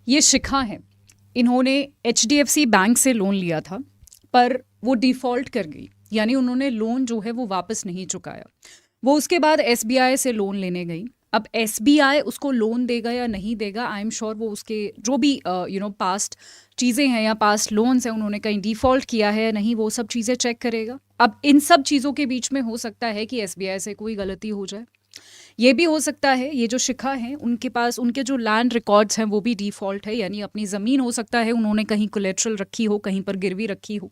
ये शिखा है, इन्होंने HDFC बैंक से लोन लिया था, पर वो डिफ़ॉल्ट कर गई, यानी उन्होंने लोन जो है वो वापस नहीं चुकाया। वो उसके बाद SBI से लोन लेने गई। अब SBI उसको लोन देगा या नहीं देगा, आई एम श्योर वो उसके जो भी पास्ट चीज़ें हैं या पास्ट लोन्स हैं, उन्होंने कहीं डिफ़ॉल्ट किया है या नहीं, वो सब चीज़ें चेक करेगा। अब इन सब चीज़ों के बीच में हो सकता है कि SBI से कोई गलती हो जाए। ये भी हो सकता है ये जो शिखा हैं उनके पास उनके जो लैंड रिकॉर्ड्स हैं वो भी डिफ़ॉल्ट है, यानी अपनी ज़मीन हो सकता है उन्होंने कहीं कोलेट्रल रखी हो, कहीं पर गिरवी रखी हो,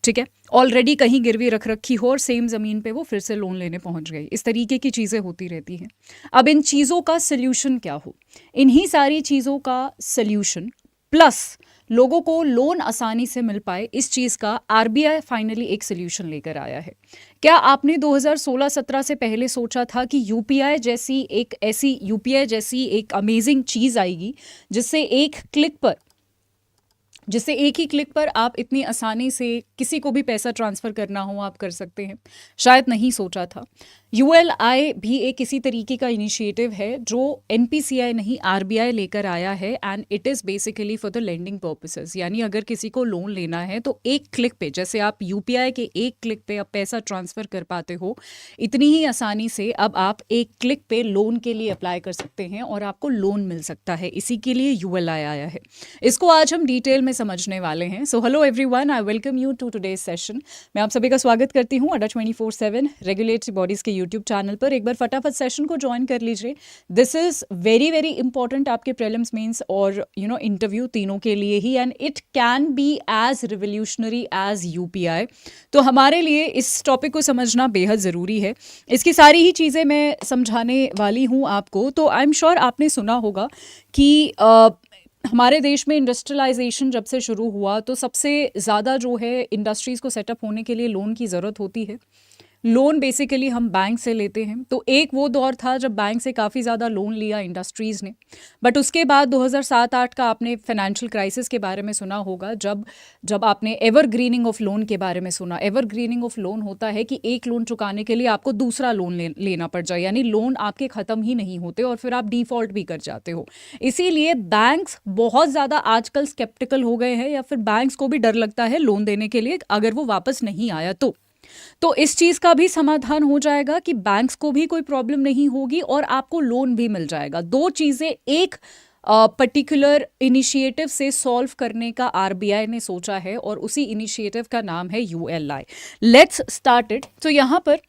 ठीक है, ऑलरेडी कहीं गिरवी रख रखी हो और सेम ज़मीन पे वो फिर से लोन लेने पहुंच गई। इस तरीके की चीज़ें होती रहती हैं। अब इन चीज़ों का सल्यूशन क्या हो, इन्हीं सारी चीज़ों का सल्यूशन प्लस लोगों को लोन आसानी से मिल पाए, इस चीज़ का RBI फाइनली एक सल्यूशन लेकर आया है। क्या आपने 2016-17 से पहले सोचा था कि यूपीआई जैसी एक अमेजिंग चीज़ आएगी जिससे एक ही क्लिक पर आप इतनी आसानी से किसी को भी पैसा ट्रांसफ़र करना हो आप कर सकते हैं? शायद नहीं सोचा था। ULI भी एक इसी तरीके का इनिशिएटिव है जो NPCI नहीं RBI लेकर आया है, and it is basically for the lending purposes. यानी अगर किसी को लोन लेना है तो एक क्लिक पे, जैसे आप UPI के एक क्लिक पे आप पैसा ट्रांसफ़र कर पाते हो, इतनी ही आसानी से अब आप एक क्लिक पे लोन के लिए अप्लाई कर सकते हैं और आपको लोन मिल सकता है। इसी के लिए ULI आया है। इसको आज हम डिटेल में समझने वाले हैं। So hello everyone, I welcome you to today's session. मैं आप सभी का स्वागत करती हूँ अड्डा 24/7 रेगुलेटरी बॉडीज़ के यूट्यूब चैनल पर। एक बार फटाफट सेशन को ज्वाइन कर लीजिए। This is very very important आपके प्रीलिम्स, मेंस और इंटरव्यू तीनों के लिए ही, and it can be as revolutionary as UPI। तो हमारे लिए इस टॉपिक को समझना बेहद ज़रूरी है। इसकी सारी ही चीज़ें मैं समझाने वाली हूँ आपको। तो आई एम श्योर आपने सुना होगा कि हमारे देश में इंडस्ट्रियलाइजेशन जब से शुरू हुआ तो सबसे ज़्यादा जो है इंडस्ट्रीज़ को सेटअप होने के लिए लोन की ज़रूरत होती है। लोन बेसिकली हम बैंक से लेते हैं। तो एक वो दौर था जब बैंक से काफ़ी ज़्यादा लोन लिया इंडस्ट्रीज़ ने, बट उसके बाद 2007-8 का आपने फाइनेंशियल क्राइसिस के बारे में सुना होगा, जब आपने एवरग्रीनिंग ऑफ लोन के बारे में सुना। एवरग्रीनिंग ऑफ लोन होता है कि एक लोन चुकाने के लिए आपको दूसरा लोन लेना पड़ जाए, यानी लोन आपके ख़त्म ही नहीं होते और फिर आप डिफ़ॉल्ट भी कर जाते हो। इसीलिए बैंक्स बहुत ज़्यादा आजकल स्केप्टिकल हो गए हैं, या फिर बैंक्स को भी डर लगता है लोन देने के लिए अगर वो वापस नहीं आया तो इस चीज़ का भी समाधान हो जाएगा कि बैंक्स को भी कोई प्रॉब्लम नहीं होगी और आपको लोन भी मिल जाएगा। दो चीज़ें एक पर्टिकुलर इनिशिएटिव से सॉल्व करने का RBI ने सोचा है और उसी इनिशिएटिव का नाम है ULI। Let's start it. तो यहाँ पर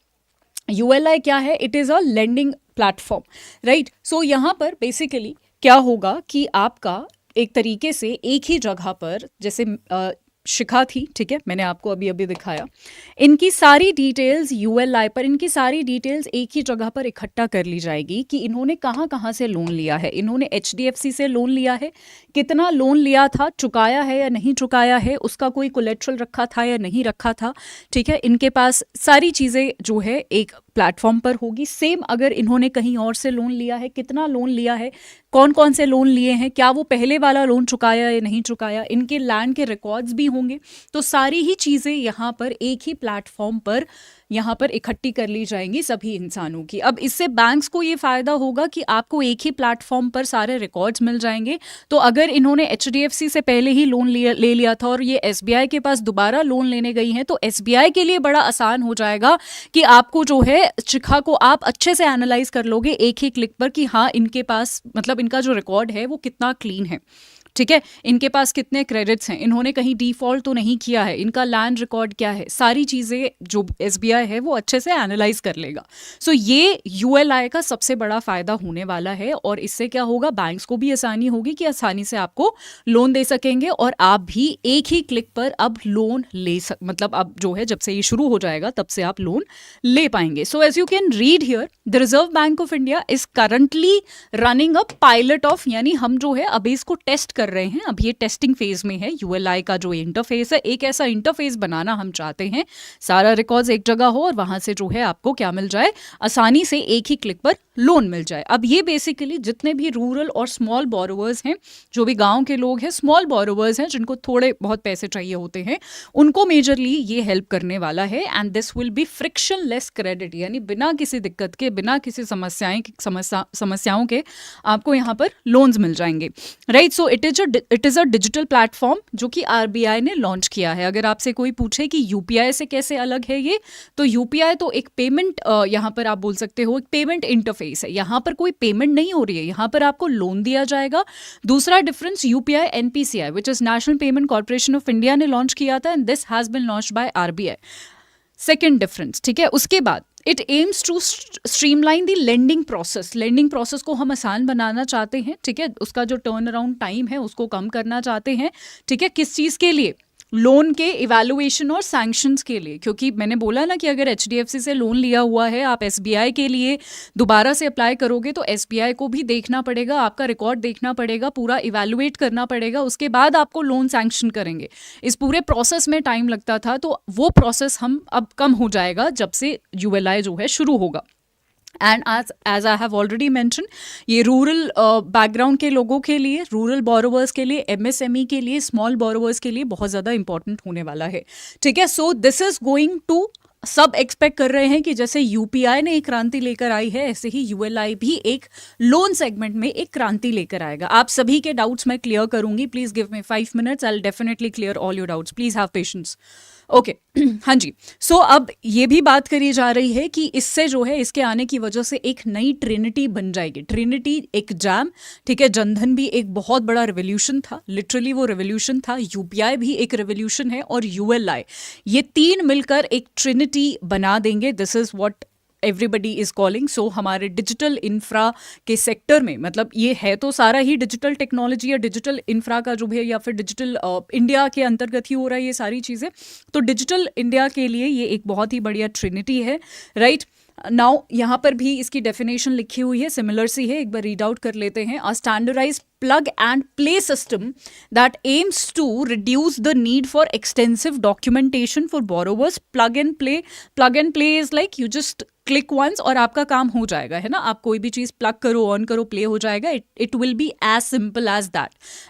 ULI क्या है? It is a lending platform, right. So यहाँ पर बेसिकली क्या होगा कि आपका एक तरीके से एक ही जगह पर, जैसे शिखा थी, ठीक है, मैंने आपको अभी अभी दिखाया, इनकी सारी डिटेल्स ULI पर, इनकी सारी डिटेल्स एक ही जगह पर इकट्ठा कर ली जाएगी कि इन्होंने कहाँ कहाँ से लोन लिया है। इन्होंने HDFC से लोन लिया है, कितना लोन लिया था, चुकाया है या नहीं चुकाया है, उसका कोई कोलेट्रल रखा था या नहीं रखा था, ठीक है। इनके पास सारी चीज़ें जो है एक प्लेटफॉर्म पर होगी। सेम अगर इन्होंने कहीं और से लोन लिया है, कितना लोन लिया है, कौन कौन से लोन लिए हैं, क्या वो पहले वाला लोन चुकाया या नहीं चुकाया, इनके लैंड के रिकॉर्ड्स भी होंगे। तो सारी ही चीज़ें यहाँ पर एक ही प्लेटफॉर्म पर यहाँ पर इकट्ठी कर ली जाएंगी सभी इंसानों की। अब इससे बैंक्स को ये फ़ायदा होगा कि आपको एक ही प्लेटफॉर्म पर सारे रिकॉर्ड्स मिल जाएंगे। तो अगर इन्होंने HDFC से पहले ही लोन ले लिया था और ये SBI के पास दोबारा लोन लेने गई हैं, तो SBI के लिए बड़ा आसान हो जाएगा कि आपको जो है शिखा को आप अच्छे से एनालाइज कर लोगे एक ही क्लिक पर कि हाँ इनके पास, मतलब इनका जो रिकॉर्ड है वो कितना क्लीन है, ठीक है, इनके पास कितने क्रेडिट्स हैं, इन्होंने कहीं डिफ़ॉल्ट तो नहीं किया है, इनका लैंड रिकॉर्ड क्या है, सारी चीज़ें जो SBI है वो अच्छे से एनालाइज कर लेगा। सो ये ULI का सबसे बड़ा फ़ायदा होने वाला है और इससे क्या होगा, बैंक्स को भी आसानी होगी कि आसानी से आपको लोन दे सकेंगे और आप भी एक ही क्लिक पर अब लोन मतलब अब जो है जब से ये शुरू हो जाएगा तब से आप लोन ले पाएंगे। So as you can read here, the Reserve Bank of India is currently running a pilot of, यानी हम जो है अभी इसको टेस्ट कर कर रहे हैं, अब ये टेस्टिंग फेज में है। यूएलआई का जो इंटरफेस है, एक ऐसा इंटरफेस बनाना हम चाहते हैं, सारा रिकॉर्ड्स एक जगह हो और वहां से जो है आपको क्या मिल जाए, आसानी से एक ही क्लिक पर लोन मिल जाए। अब ये बेसिकली जितने भी रूरल और स्मॉल बोरोवर्स हैं, जो भी गांव के लोग हैं, स्मॉल बोरोवर्स हैं जिनको थोड़े बहुत पैसे चाहिए होते हैं, उनको मेजरली ये हेल्प करने वाला है। And this will be frictionless credit, यानी बिना किसी दिक्कत के, बिना किसी समस्याओं के आपको यहाँ पर लोन्स मिल जाएंगे, right. So it is a digital platform जो कि आरबीआई ने लॉन्च किया है। अगर आपसे कोई पूछे कि यूपीआई से कैसे अलग है ये, तो यूपीआई तो एक पेमेंट, यहाँ पर आप बोल सकते हो एक पेमेंट इंटरफेस है। यहाँ पर कोई पेमेंट नहीं हो रही है, यहाँ पर आपको लोन दिया जाएगा। दूसरा difference, UPI NPCI which is National Payment Corporation of India ने लॉन्च किया था and this has been launched by RBI. Second difference, ठीक है। उसके बाद it aims to streamline the lending process. Lending process को हम आसान बनाना चाहते हैं, ठीक है। उसका जो टर्न अराउंड टाइम है उसको कम करना चाहते हैं, ठीक है। किस चीज़ के लिए? लोन के इवैल्यूएशन और सैंक्शंस के लिए। क्योंकि मैंने बोला ना कि अगर एचडीएफसी से लोन लिया हुआ है, आप एसबीआई के लिए दोबारा से अप्लाई करोगे तो एसबीआई को भी देखना पड़ेगा, आपका रिकॉर्ड देखना पड़ेगा, पूरा इवैल्यूएट करना पड़ेगा, उसके बाद आपको लोन सैंक्शन करेंगे। इस पूरे प्रोसेस में टाइम लगता था, तो वो प्रोसेस हम अब कम हो जाएगा जब से यूएलआई जो है शुरू होगा। And as I have already mention, ये रूरल बैकग्राउंड के लोगों के लिए, रूरल बोरोवर्स के लिए, एमएसएमई के लिए, स्मॉल बोरोवर्स के लिए बहुत ज़्यादा इंपॉर्टेंट होने वाला है, ठीक है। So this is going to, सब एक्सपेक्ट कर रहे हैं कि जैसे यूपीआई ने एक क्रांति लेकर आई है, ऐसे ही यूएलआई भी एक लोन सेगमेंट में एक क्रांति लेकर आएगा। आप सभी के डाउट्स मैं क्लियर करूंगी, please give me 5 minutes, I will definitely clear all your doubts, please have patience. Okay, हाँ जी। सो अब ये भी बात करी जा रही है कि इससे जो है, इसके आने की वजह से एक नई ट्रिनिटी बन जाएगी। ट्रिनिटी एक जैम, ठीक है। जनधन भी एक बहुत बड़ा रेवोल्यूशन था, लिटरली वो रेवोल्यूशन था। यूपीआई भी एक रेवोल्यूशन है और यूएलआई, ये तीन मिलकर एक ट्रिनिटी बना देंगे। This is what everybody is calling. So हमारे डिजिटल इंफ्रा के सेक्टर में, मतलब ये है तो सारा ही डिजिटल टेक्नोलॉजी या डिजिटल इंफ्रा का जो भी है, या फिर डिजिटल इंडिया के अंतर्गत ही हो रहा है ये सारी चीज़ें। तो डिजिटल इंडिया के लिए ये एक बहुत ही बढ़िया ट्रिनिटी है, राइट। नाउ यहाँ पर भी इसकी डेफिनेशन लिखी हुई है, सिमिलर सी है, एक बार रीड आउट कर लेते हैं। अ standardised plug and play system that aims to reduce the need for extensive documentation for borrowers. Plug and play is like you just click once और आपका काम हो जाएगा, है ना। आप कोई भी चीज़ प्लग करो, ऑन करो, प्ले हो जाएगा। It will be as simple as that,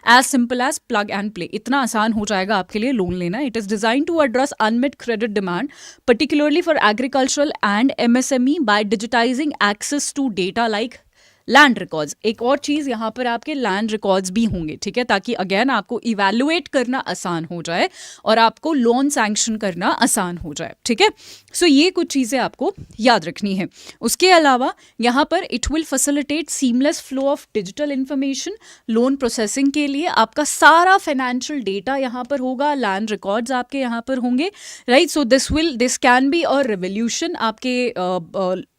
as simple as plug and play. इतना आसान हो जाएगा आपके लिए लोन लेना। It is design to address unmet credit demand particularly for agricultural and MSME by digitizing access to data like land records. एक और चीज़ यहाँ पर आपके लैंड रिकॉर्ड्स भी होंगे, ठीक है, ताकि अगेन आपको इवैल्यूएट करना आसान हो जाए और आपको लोन सैंक्शन करना आसान हो जाए, ठीक है। सो ये कुछ चीज़ें आपको याद रखनी है। उसके अलावा यहाँ पर it will facilitate seamless flow of digital information. Loan processing के लिए आपका सारा फाइनेंशियल डेटा यहाँ पर होगा, लैंड रिकॉर्ड्स आपके यहाँ पर होंगे, right. So this can be a revolution आपके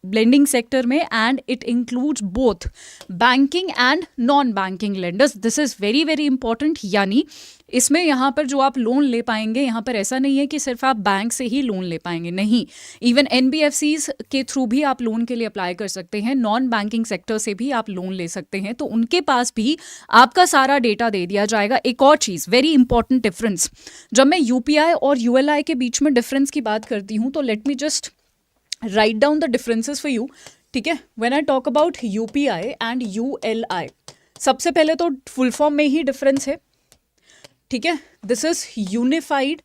lending सेक्टर में, and it includes both banking and non banking lenders. This is very very important. यानी इसमें यहाँ पर जो आप लोन ले पाएंगे, यहाँ पर ऐसा नहीं है कि सिर्फ आप बैंक से ही लोन ले पाएंगे, नहीं, इवन एनबीएफसीज के थ्रू भी आप लोन के लिए अप्लाई कर सकते हैं, नॉन बैंकिंग सेक्टर से भी आप लोन ले सकते हैं, तो उनके पास भी आपका सारा डेटा दे दिया जाएगा। एक और चीज़, वेरी इंपॉर्टेंट डिफरेंस, जब मैं यूपीआई और यूएलआई के बीच में डिफरेंस की बात करती हूँ, तो let me just write down the differences for you, ठीक है। when I talk about UPI and ULI, सबसे पहले तो फुल फॉर्म में ही डिफरेंस है, ठीक है। This is unified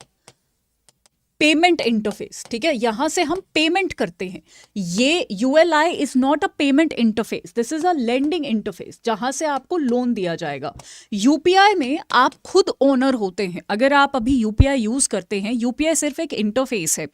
payment interface, ठीक है। यहां से हम पेमेंट करते हैं। ये ULI is not a payment interface, this is a lending interface, जहां से आपको लोन दिया जाएगा। यूपीआई में आप खुद ओनर होते हैं। अगर आप अभी यूपीआई यूज करते हैं, यूपीआई सिर्फ एक इंटरफेस है,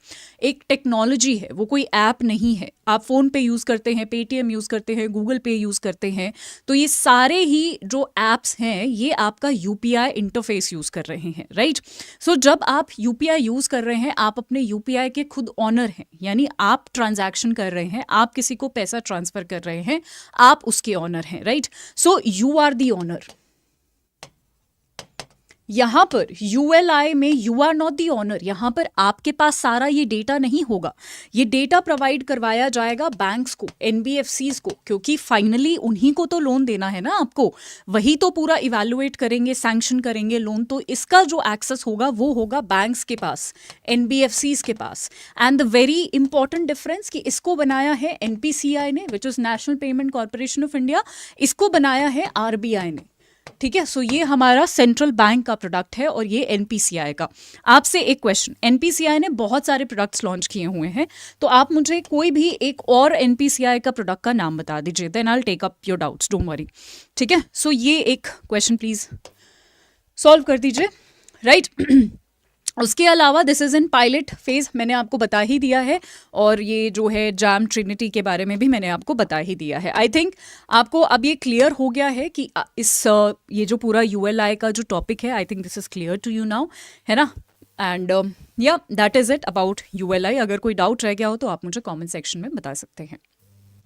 एक टेक्नोलॉजी है, वो कोई ऐप नहीं है। आप फोन पे यूज करते हैं, पेटीएम यूज करते हैं, गूगल पे यूज करते हैं, तो ये सारे ही जो एप्स हैं ये आपका यूपीआई इंटरफेस यूज कर रहे हैं, राइट। सो जब आप यूपीआई यूज कर रहे हैं, आप अपने यूपीआई के खुद ऑनर हैं, यानी आप ट्रांजैक्शन कर रहे हैं, आप किसी को पैसा ट्रांसफर कर रहे हैं, आप उसके ऑनर हैं, right. So you are the owner. यहाँ पर यूएलआई में you are not the owner, यहाँ पर आपके पास सारा ये डेटा नहीं होगा। ये डेटा प्रोवाइड करवाया जाएगा बैंक्स को, एनबीएफसीज को, क्योंकि फाइनली उन्हीं को तो लोन देना है ना आपको, वही तो पूरा इवैल्यूएट करेंगे, सैंक्शन करेंगे लोन। तो इसका जो एक्सेस होगा वो होगा बैंक्स के पास, एनबीएफसीज के पास। And the very important difference कि इसको बनाया है एनपीसीआई ने, which is National Payment Corporation of India, इसको बनाया है आरबीआई ने। ठीक है, सो ये हमारा सेंट्रल बैंक का प्रोडक्ट है और ये एनपीसीआई का। आपसे एक क्वेश्चन, एनपीसीआई ने बहुत सारे प्रोडक्ट्स लॉन्च किए हुए हैं, तो आप मुझे कोई भी एक और एनपीसीआई का प्रोडक्ट का नाम बता दीजिए, then I will take up your doubts, don't worry. ठीक है, सो ये एक क्वेश्चन प्लीज सॉल्व कर दीजिए, राइट। उसके अलावा this is in pilot phase, मैंने आपको बता ही दिया है, और ये जो है जैम ट्रिनिटी के बारे में भी मैंने आपको बता ही दिया है। आई थिंक आपको अब ये क्लियर हो गया है कि इस ये जो पूरा यूएलआई का जो टॉपिक है, I think this is clear to you now, है ना। एंड या that is it about ULI. अगर कोई डाउट रह गया हो तो आप मुझे कॉमेंट सेक्शन में बता सकते हैं।